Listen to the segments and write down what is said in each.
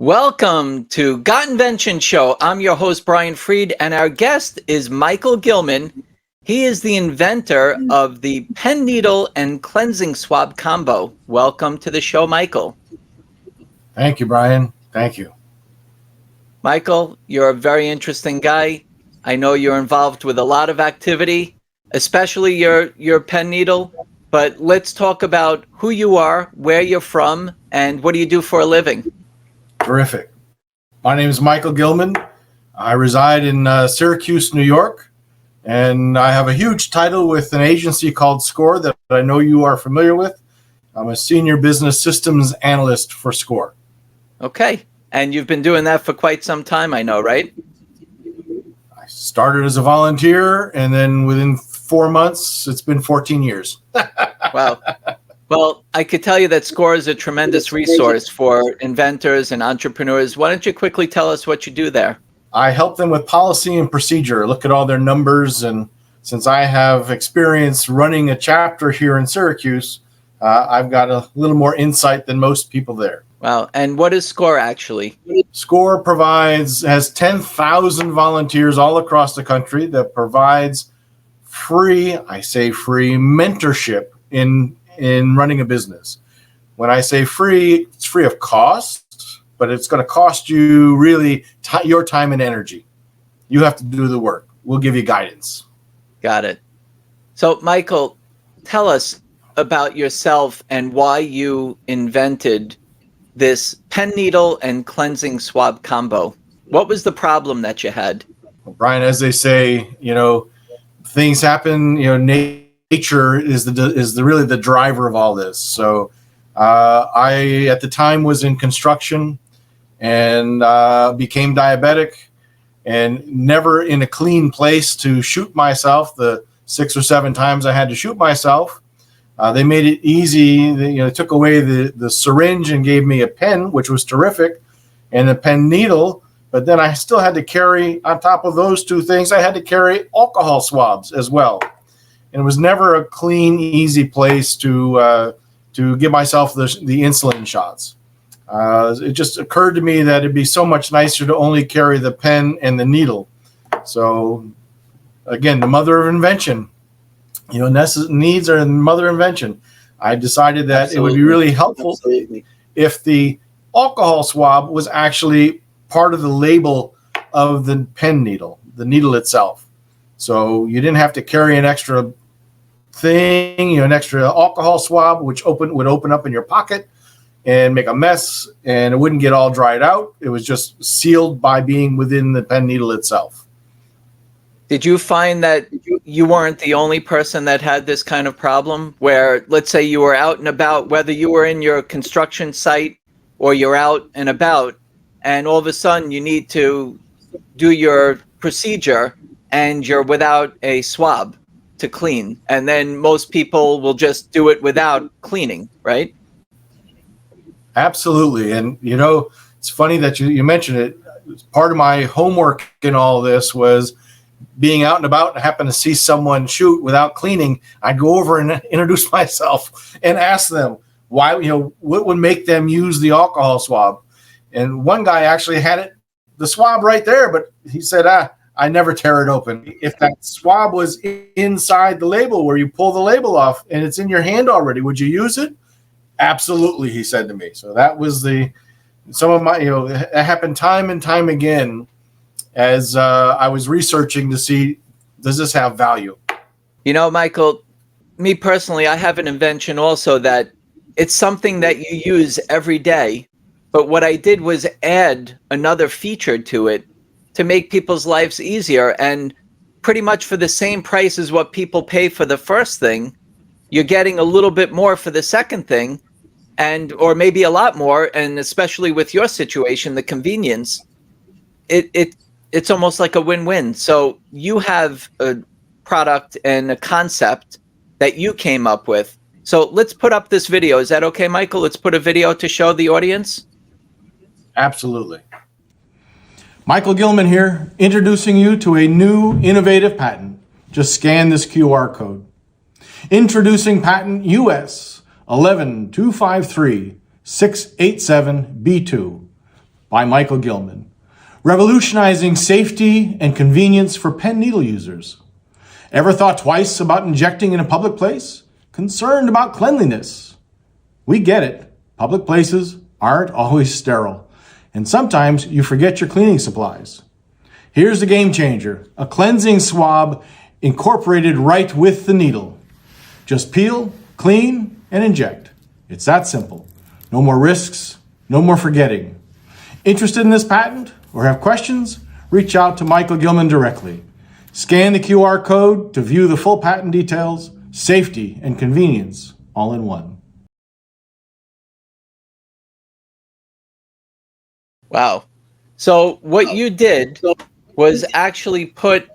Welcome to Got Invention Show. I'm your host, Brian Freed, and our guest is Michael Gilman. He is the inventor of the pen needle and cleansing swab combo. Welcome to the show, Michael. Thank you, Brian. Thank you. Michael, you're a very interesting guy. I know you're involved with a lot of activity, especially your pen needle. But let's talk about who you are, where you're from, and what do you do for a living? Terrific. My name is Michael Gilman. I reside in Syracuse, New York, and I have a huge title with an agency called SCORE that I know you are familiar with. I'm a senior business systems analyst for SCORE. Okay. And you've been doing that for quite some time, I know, right? I started as a volunteer, and then within 4 months, it's been 14 years. Wow. Well, I could tell you that SCORE is a tremendous resource for inventors and entrepreneurs. Why don't you quickly tell us what you do there? I help them with policy and procedure, look at all their numbers. And since I have experience running a chapter here in Syracuse, I've got a little more insight than most people there. Wow. And what is SCORE actually? SCORE has 10,000 volunteers all across the country that provides free mentorship in running a business. When I say free, it's free of cost, but it's going to cost you really your time and energy. You have to do the work. We'll give you guidance. Got it. So, Michael, tell us about yourself and why you invented this pen needle and cleansing swab combo. What was the problem that you had? Well, Brian, as they say, things happen, nature is really the driver of all this. So I, at the time, was in construction and became diabetic and never in a clean place to shoot myself. The 6 or 7 times I had to shoot myself, they made it easy. They took away the syringe and gave me a pen, which was terrific, and a pen needle. But then I still had to carry, on top of those two things, I had to carry alcohol swabs as well. And it was never a clean, easy place to give myself the insulin shots. It just occurred to me that it'd be so much nicer to only carry the pen and the needle. So, again, the mother of invention. Needs are the mother of invention. I decided that Absolutely. It would be really helpful Absolutely. If the alcohol swab was actually part of the label of the pen needle, the needle itself. So you didn't have to carry an extra thing, an extra alcohol swab, which would open up in your pocket and make a mess, and it wouldn't get all dried out. It was just sealed by being within the pen needle itself. Did you find that you weren't the only person that had this kind of problem where, let's say you were out and about, whether you were in your construction site or you're out and about, and all of a sudden you need to do your procedure and you're without a swab to clean, and then most people will just do it without cleaning, right? Absolutely. And it's funny that you mentioned it. Part of my homework in all this was being out and about and happen to see someone shoot without cleaning. I'd go over and introduce myself and ask them why, what would make them use the alcohol swab. And one guy actually had the swab right there, but he said, I never tear it open. If that swab was inside the label where you pull the label off and it's in your hand already, would you use it? Absolutely, he said to me. So that was some of my, it happened time and time again as I was researching to see, does this have value? Michael, me personally, I have an invention also that it's something that you use every day. But what I did was add another feature to it to make people's lives easier. And pretty much for the same price as what people pay for the first thing, you're getting a little bit more for the second thing, or maybe a lot more. And especially with your situation, the convenience, it's almost like a win-win. So you have a product and a concept that you came up with. So let's put up this video. Is that okay, Michael? Let's put a video to show the audience. Absolutely. Michael Gilman here, introducing you to a new innovative patent. Just scan this QR code. Introducing patent US 11253 687B2. by Michael Gilman, revolutionizing safety and convenience for pen needle users. Ever thought twice about injecting in a public place? Concerned about cleanliness? We get it. Public places aren't always sterile, and sometimes you forget your cleaning supplies. Here's the game changer, a cleansing swab incorporated right with the needle. Just peel, clean, and inject. It's that simple. No more risks, no more forgetting. Interested in this patent or have questions? Reach out to Michael Gilman directly. Scan the QR code to view the full patent details, safety and convenience all in one. Wow. So what you did was actually put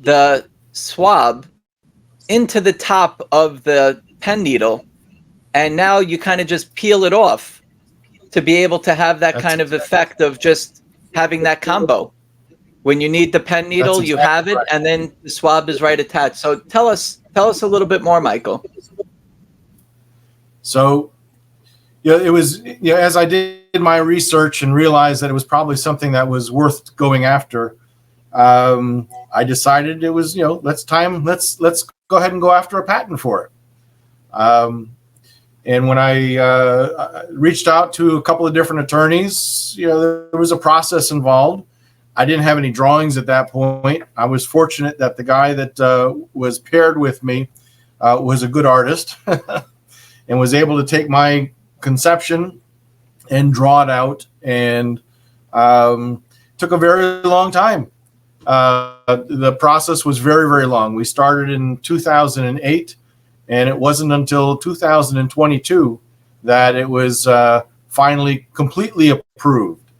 the swab into the top of the pen needle, and now you kind of just peel it off to be able to have that kind of effect of just having that combo. When you need the pen needle, you have it, and then the swab is right attached. So tell us a little bit more, Michael. So, it was, as I did my research and realized that it was probably something that was worth going after, I decided it was, let's go ahead and go after a patent for it. And when I reached out to a couple of different attorneys, there was a process involved. I didn't have any drawings at that point. I was fortunate that the guy that was paired with me was a good artist and was able to take my conception and draw it out, and took a very long time. The process was very, very long. We started in 2008, and it wasn't until 2022 that it was finally completely approved.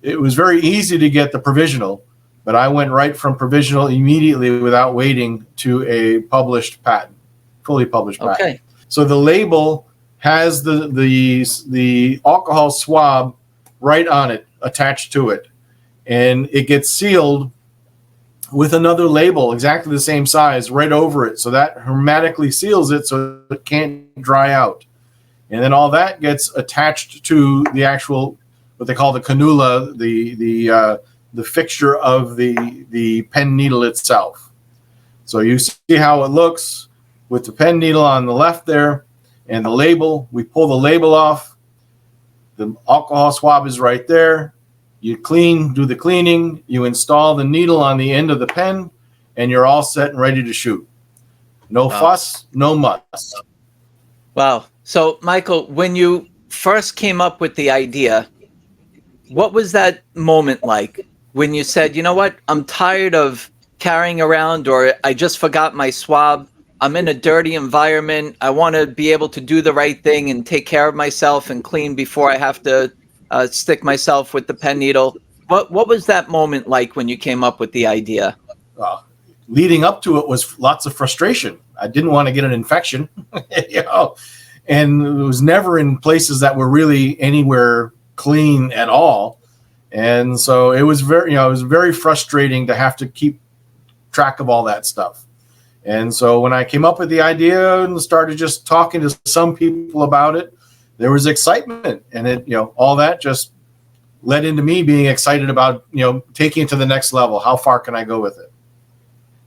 It was very easy to get the provisional, but I went right from provisional immediately without waiting to a published patent, fully published patent. Okay. So the label has the alcohol swab right on it, attached to it, and it gets sealed with another label exactly the same size right over it, so that hermetically seals it so it can't dry out. And then all that gets attached to the actual, what they call the cannula, the fixture of the pen needle itself. So you see how it looks with the pen needle on the left there, and the label. We pull the label off. The alcohol swab is right there. You do the cleaning. You install the needle on the end of the pen, and you're all set and ready to shoot. No fuss, no muss. Wow. So, Michael, when you first came up with the idea, what was that moment like when you said, you know what, I'm tired of carrying around, or I just forgot my swab. I'm in a dirty environment. I want to be able to do the right thing and take care of myself and clean before I have to stick myself with the pen needle. What was that moment like when you came up with the idea? Leading up to it was lots of frustration. I didn't want to get an infection, and it was never in places that were really anywhere clean at all. And so it was very frustrating to have to keep track of all that stuff. And so when I came up with the idea and started just talking to some people about it, there was excitement, and it, all that just led into me being excited about, taking it to the next level. How far can I go with it?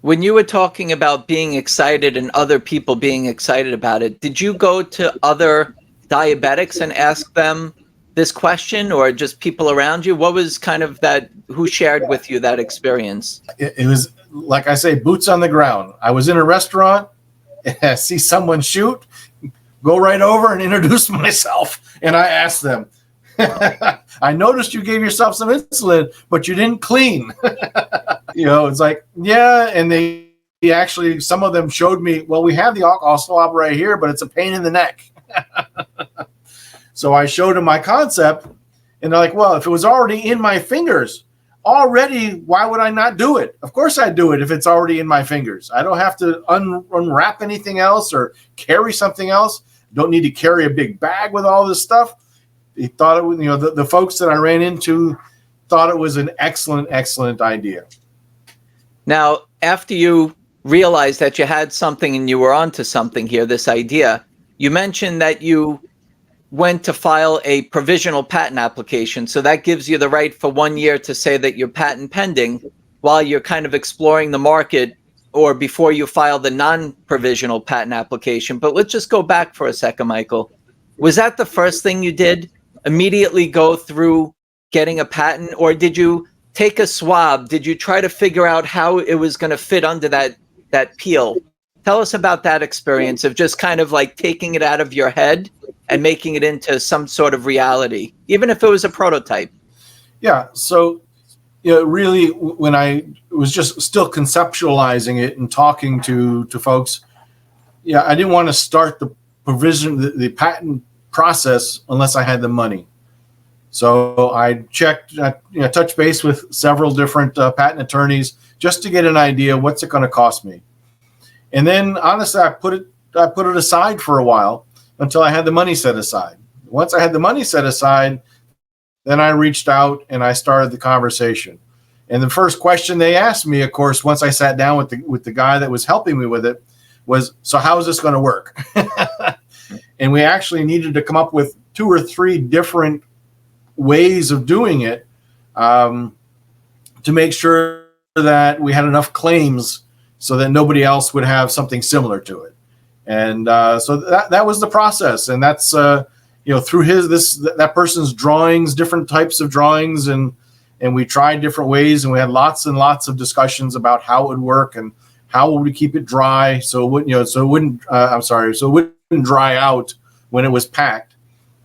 When you were talking about being excited and other people being excited about it, did you go to other diabetics and ask them this question, or just people around you? What was kind of that, who shared with you that experience? It was, like I say, boots on the ground. I was in a restaurant, and I see someone shoot, go right over and introduce myself. And I asked them, I noticed you gave yourself some insulin, but you didn't clean. It's like, yeah. And they actually, some of them showed me, well, we have the alcohol swab right here, but it's a pain in the neck. So I showed them my concept, and they're like, well, if it was already in my fingers already, why would I not do it? Of course I do it if it's already in my fingers. I don't have to unwrap anything else or carry something else. Don't need to carry a big bag with all this stuff. They thought it was, the folks that I ran into thought it was an excellent, excellent idea. Now, after you realized that you had something and you were onto something here, this idea, you mentioned that you went to file a provisional patent application. So that gives you the right for 1 year to say that you're patent pending while you're kind of exploring the market or before you file the non-provisional patent application. But let's just go back for a second, Michael. Was that the first thing you did? Immediately go through getting a patent, or did you take a swab? Did you try to figure out how it was going to fit under that peel? Tell us about that experience of just kind of like taking it out of your head and making it into some sort of reality, even if it was a prototype. Yeah. So, really, when I was just still conceptualizing it and talking to folks, I didn't want to start the patent process unless I had the money. So I touched base with several different patent attorneys just to get an idea what's it going to cost me. And then honestly, I put it aside for a while until I had the money set aside. Once I had the money set aside, then I reached out and I started the conversation. And the first question they asked me, of course, once I sat down with the guy that was helping me with it, was, so how is this going to work? And we actually needed to come up with 2 or 3 different ways of doing it to make sure that we had enough claims so that nobody else would have something similar to it. And so that was the process. And that's through that person's drawings, different types of drawings, and we tried different ways, and we had lots and lots of discussions about how it would work and how would we keep it dry so it wouldn't dry out when it was packed.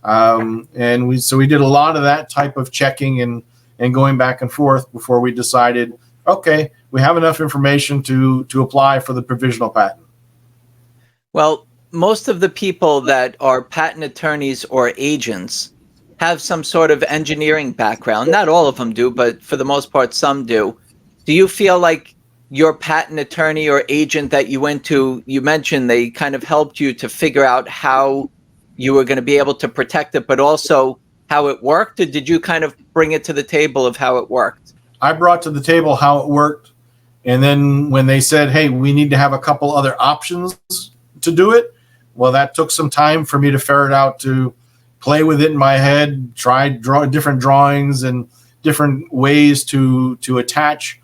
And we did a lot of that type of checking and going back and forth before we decided, okay, we have enough information to apply for the provisional patent. Well, most of the people that are patent attorneys or agents have some sort of engineering background. Not all of them do, but for the most part, some do. Do you feel like your patent attorney or agent that you went to, you mentioned they kind of helped you to figure out how you were going to be able to protect it, but also how it worked? Or did you kind of bring it to the table of how it worked? I brought to the table how it worked. And then when they said, hey, we need to have a couple other options to do it, well, that took some time for me to ferret out, to play with it in my head, try different drawings and different ways to attach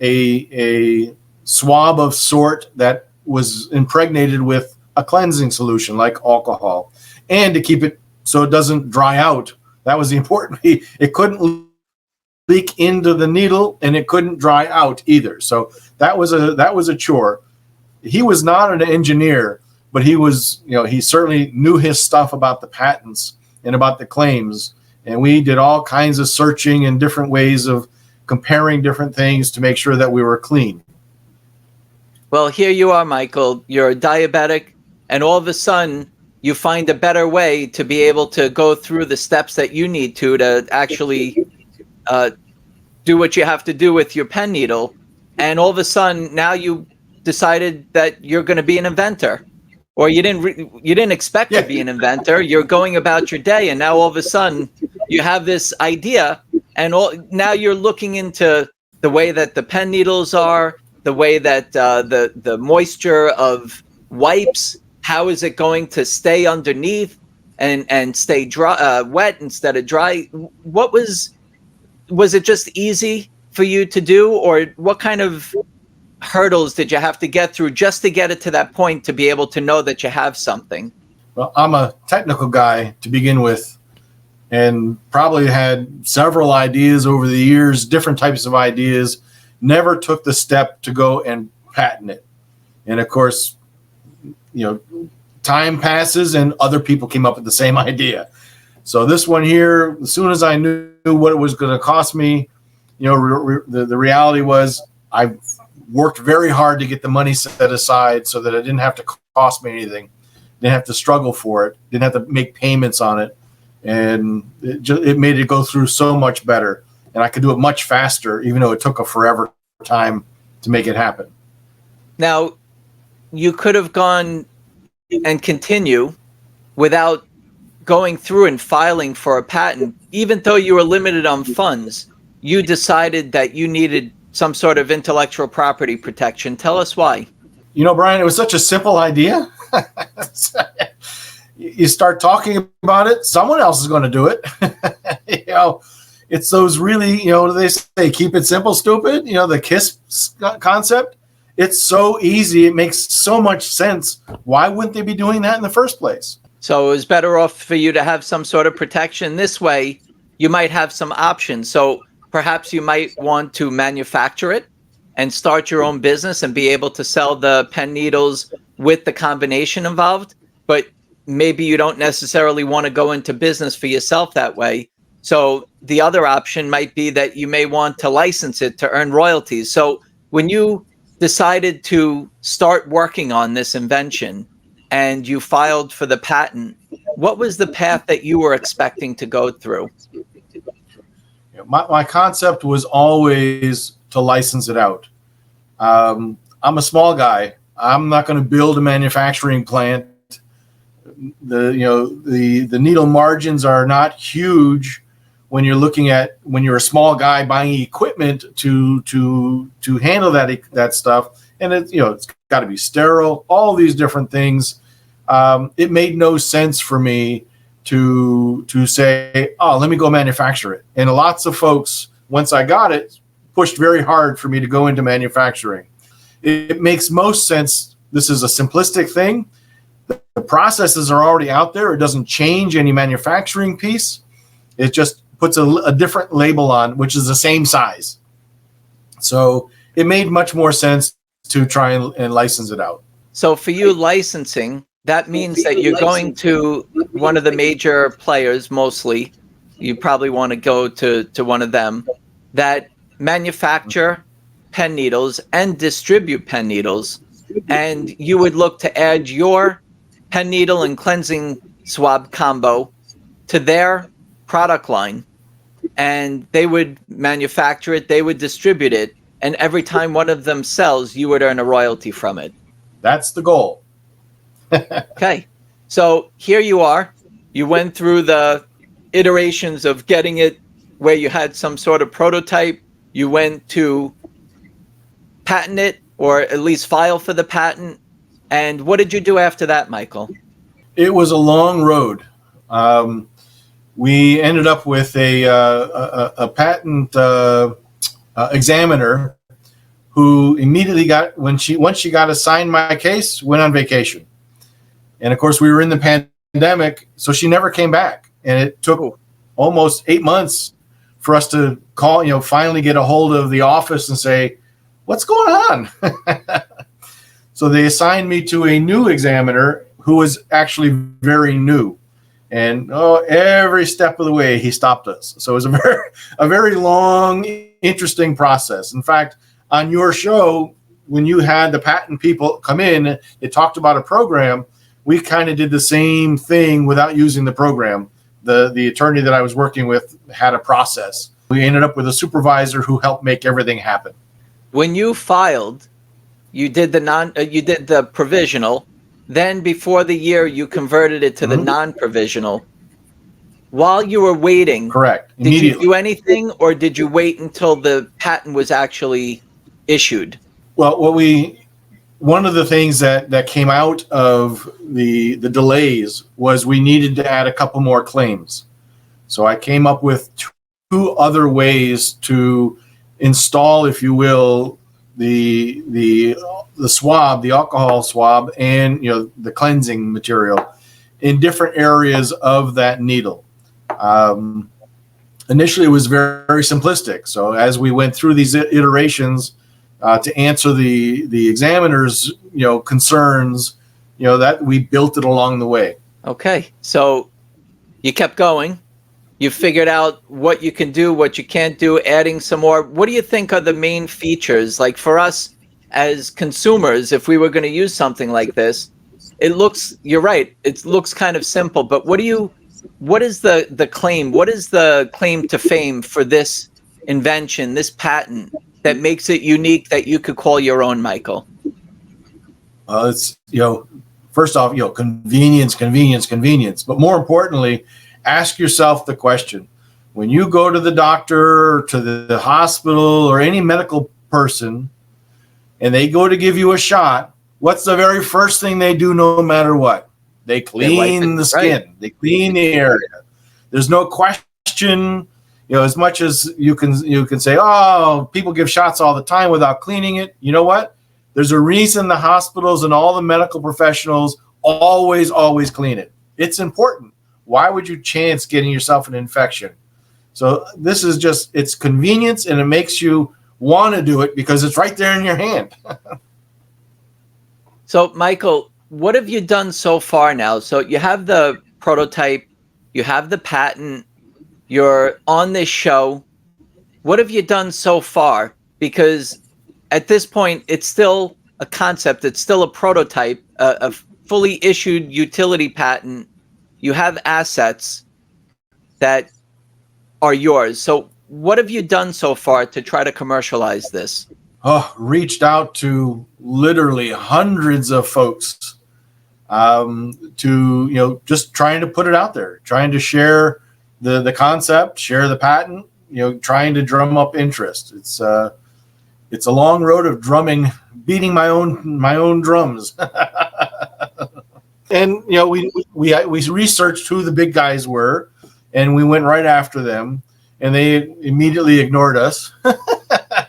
a swab of sort that was impregnated with a cleansing solution like alcohol, and to keep it so it doesn't dry out. That was the important. It couldn't leak into the needle, and it couldn't dry out either. So that was a chore. He was not an engineer, but he certainly knew his stuff about the patents and about the claims. And we did all kinds of searching and different ways of comparing different things to make sure that we were clean. Well, here you are, Michael. You're diabetic, and all of a sudden you find a better way to be able to go through the steps that you need to actually do what you have to do with your pen needle. And all of a sudden now you decided that you're going to be an inventor, or you didn't expect to be an inventor. You're going about your day, and now all of a sudden you have this idea, and now you're looking into the way that the pen needles are, the way that the moisture of wipes, how is it going to stay underneath and stay dry, wet instead of dry? What was it just easy for you to do, or what kind of hurdles did you have to get through just to get it to that point to be able to know that you have something? Well, I'm a technical guy to begin with, and probably had several ideas over the years, different types of ideas, never took the step to go and patent it. And of course, time passes and other people came up with the same idea. So this one here, as soon as I knew what it was going to cost me, the reality was I worked very hard to get the money set aside so that it didn't have to cost me anything, didn't have to struggle for it, didn't have to make payments on it. And it made it go through so much better. And I could do it much faster, even though it took a forever time to make it happen. Now, you could have gone and continue without going through and filing for a patent. Even though you were limited on funds, you decided that you needed some sort of intellectual property protection. Tell us why. Brian, it was such a simple idea. you start talking about it, someone else is going to do it. It's those really, they say, keep it simple, stupid, the KISS concept. It's so easy. It makes so much sense. Why wouldn't they be doing that in the first place? So it was better off for you to have some sort of protection. This way, you might have some options. So perhaps you might want to manufacture it and start your own business and be able to sell the pen needles with the combination involved. But maybe you don't necessarily want to go into business for yourself that way. So the other option might be that you may want to license it to earn royalties. So when you decided to start working on this invention and you filed for the patent, what was the path that you were expecting to go through? My concept was always to license it out. I'm a small guy. I'm not going to build a manufacturing plant. The needle margins are not huge when you're a small guy buying equipment to handle that stuff, and it's got to be sterile, all these different things. It made no sense for me to say, oh, let me go manufacture it. And lots of folks, once I got it, pushed very hard for me to go into manufacturing. It makes most sense. This is a simplistic thing. The processes are already out there. It doesn't change any manufacturing piece. It just puts a different label on, which is the same size. So it made much more sense to try and license it out. So for you, licensing, that means that you're going to one of the major players, mostly. You probably want to go to one of them that manufacture pen needles and distribute pen needles. And you would look to add your pen needle and cleansing swab combo to their product line. And they would manufacture it, they would distribute it. And every time one of them sells, you would earn a royalty from it. That's the goal. Okay. So here you are. You went through the iterations of getting it where you had some sort of prototype. You went to patent it, or at least file for the patent. And what did you do after that, Michael? It was a long road. We ended up with a patent examiner who immediately once she got assigned my case, went on vacation. And of course, we were in the pandemic, so she never came back. And it took almost 8 months for us to call, finally get a hold of the office and say, what's going on? So they assigned me to a new examiner who was actually very new. And every step of the way, he stopped us. So it was a very long, interesting process. In fact, on your show, when you had the patent people come in, it talked about a program. We kind of did the same thing without using the program. The attorney that I was working with had a process. We ended up with a supervisor who helped make everything happen. When you filed, you did the provisional. Then before the year, you converted it to the non-provisional. While you were waiting, correct, did you do anything, or did you wait until the patent was actually issued? Well, one of the things that came out of the delays was we needed to add a couple more claims. So I came up with two other ways to install, if you will, the swab, the alcohol swab, and the cleansing material in different areas of that needle. Initially, it was very, very simplistic. So as we went through these iterations to answer the examiner's concerns, that we built it along the way. Okay, so you kept going. You figured out what you can do, what you can't do, adding some more. What do you think are the main features? Like for us as consumers, if we were going to use something like this, you're right, it looks kind of simple, but what is the claim? What is the claim to fame for this invention, this patent, that makes it unique that you could call your own, Michael? It's, first off, convenience. But more importantly, ask yourself the question. When you go to the doctor, or to the hospital, or any medical person, and they go to give you a shot, what's the very first thing they do no matter what? They clean the skin. Right. They clean the area. There's no question. As much as you can say, oh, people give shots all the time without cleaning it. You know what? There's a reason the hospitals and all the medical professionals always clean it. It's important. Why would you chance getting yourself an infection? So this is just, it's convenience, and it makes you want to do it because it's right there in your hand. So, Michael, what have you done so far now? So you have the prototype, you have the patent, you're on this show. What have you done so far? Because at this point, it's still a concept. It's still a prototype, a fully issued utility patent. You have assets that are yours. So what have you done so far to try to commercialize this? Reached out to literally hundreds of folks to, just trying to put it out there, trying to share the concept, share the patent, trying to drum up interest. It's a long road of drumming, beating my own drums. And we researched who the big guys were, and we went right after them, and they immediately ignored us.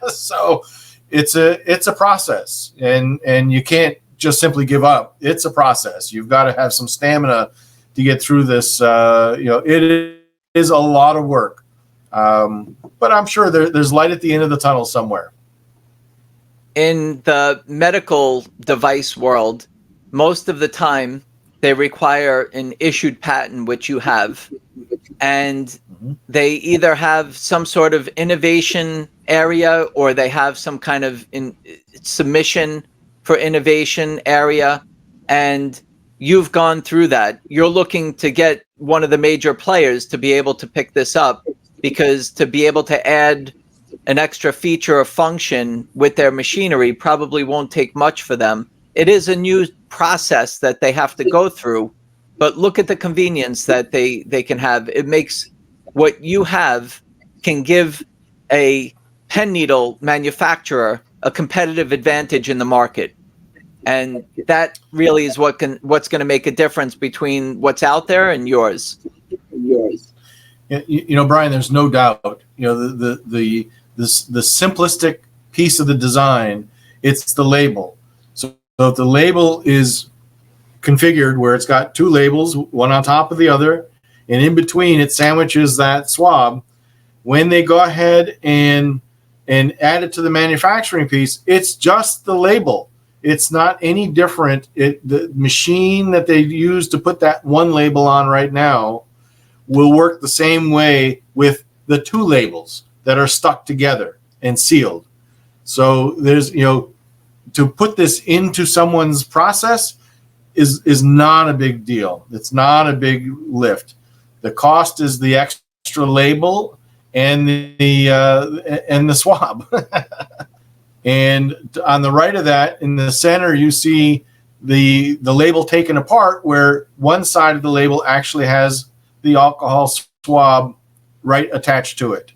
So it's a process, and you can't just simply give up. It's a process. You've got to have some stamina to get through this. It is a lot of work, but I'm sure there's light at the end of the tunnel somewhere. In the medical device world, most of the time they require an issued patent, which you have, and they either have some sort of innovation area or they have some kind of submission for innovation area, and you've gone through that. You're looking to get one of the major players to be able to pick this up, because to be able to add an extra feature or function with their machinery probably won't take much for them. It is a new process that they have to go through, but look at the convenience that they can have. It makes what you have can give a pen needle manufacturer a competitive advantage in the market. And that really is what's going to make a difference between what's out there and yours. Brian, there's no doubt, the simplistic piece of the design, it's the label. So if the label is configured where it's got two labels, one on top of the other, and in between it sandwiches that swab, when they go ahead and add it to the manufacturing piece, it's just the label. It's not any different. The machine that they use to put that one label on right now will work the same way with the two labels that are stuck together and sealed. So there's, to put this into someone's process is not a big deal. It's not a big lift. The cost is the extra label and the swab. And on the right of that, in the center, you see the label taken apart, where one side of the label actually has the alcohol swab right attached to it.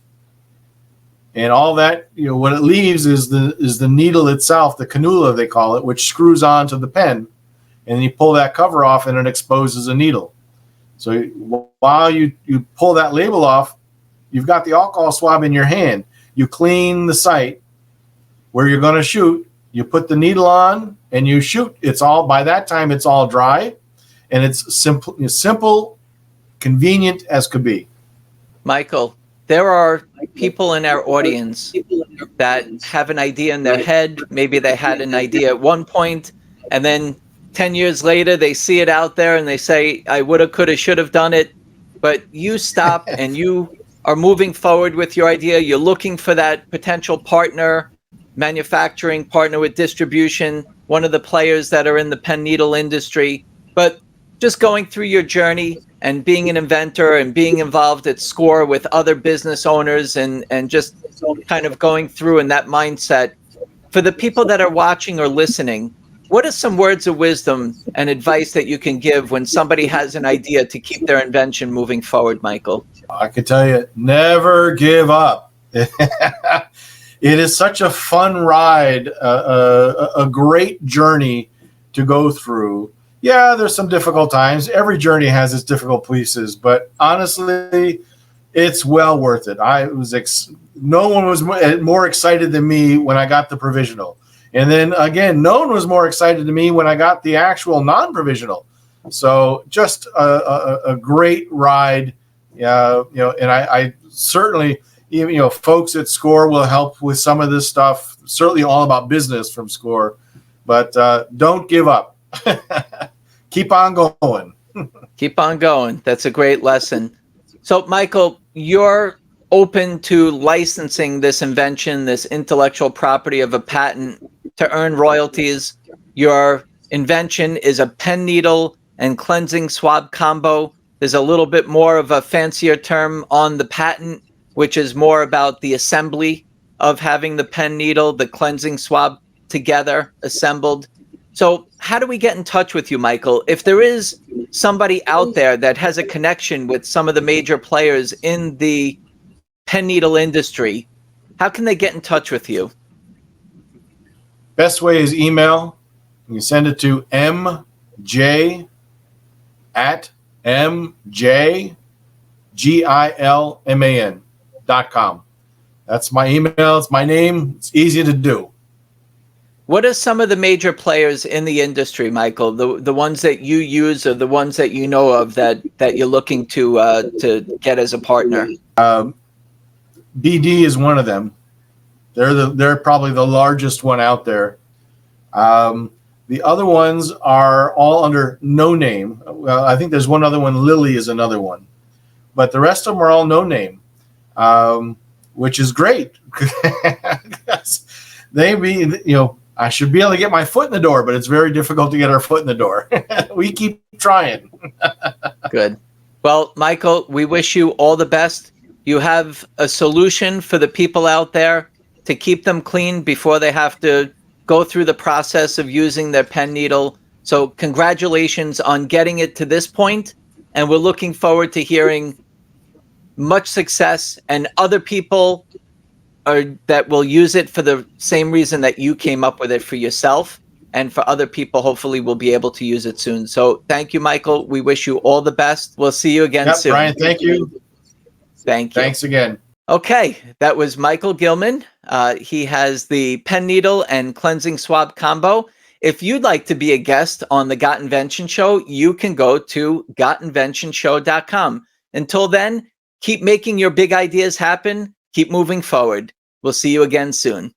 And all that, what it leaves is the needle itself, the cannula they call it, which screws onto the pen, and you pull that cover off and it exposes a needle. So while you pull that label off, you've got the alcohol swab in your hand. You clean the site where you're going to shoot, you put the needle on and you shoot. By that time it's all dry, and it's simple, convenient as could be. Michael, there are people in our audience that have an idea in their head. Maybe they had an idea at one point, and then 10 years later, they see it out there and they say, I woulda, coulda, should have done it. But you stop and you are moving forward with your idea. You're looking for that potential partner, manufacturing partner with distribution, one of the players that are in the pen needle industry. But just going through your journey and being an inventor and being involved at SCORE with other business owners and just kind of going through in that mindset, for the people that are watching or listening, what are some words of wisdom and advice that you can give when somebody has an idea to keep their invention moving forward, Michael? I can tell you, never give up. It is such a fun ride, a great journey to go through. Yeah, there's some difficult times. Every journey has its difficult pieces, but honestly, it's well worth it. No one was more excited than me when I got the provisional. And then again, no one was more excited than me when I got the actual non-provisional. So just a great ride. And I certainly, folks at SCORE will help with some of this stuff. Certainly all about business from SCORE, but don't give up. Keep on going. Keep on going. That's a great lesson. So, Michael, you're open to licensing this invention, this intellectual property of a patent, to earn royalties. Your invention is a pen needle and cleansing swab combo. There's a little bit more of a fancier term on the patent, which is more about the assembly of having the pen needle, the cleansing swab together, assembled. So how do we get in touch with you, Michael? If there is somebody out there that has a connection with some of the major players in the pen needle industry, how can they get in touch with you? Best way is email. You send it to mj@mjgilman.com. That's my email. It's my name. It's easy to do. What are some of the major players in the industry, Michael? The ones that you use, or the ones that you know of that you're looking to get as a partner? BD is one of them. They're probably the largest one out there. The other ones are all under no name. Well, I think there's one other one. Lilly is another one, but the rest of them are all no name, which is great. I should be able to get my foot in the door, but it's very difficult to get our foot in the door. We keep trying. Good. Well, Michael, we wish you all the best. You have a solution for the people out there to keep them clean before they have to go through the process of using their pen needle. So congratulations on getting it to this point. And we're looking forward to hearing much success and other people that will use it for the same reason that you came up with it for yourself, and for other people, hopefully will be able to use it soon. So thank you, Michael. We wish you all the best. We'll see you again soon. Brian, thank you. Thank you. Thanks again. Okay, that was Michael Gilman. He has the pen needle and cleansing swab combo. If you'd like to be a guest on the Got Invention Show, you can go to gotinventionshow.com. Until then, keep making your big ideas happen. Keep moving forward. We'll see you again soon.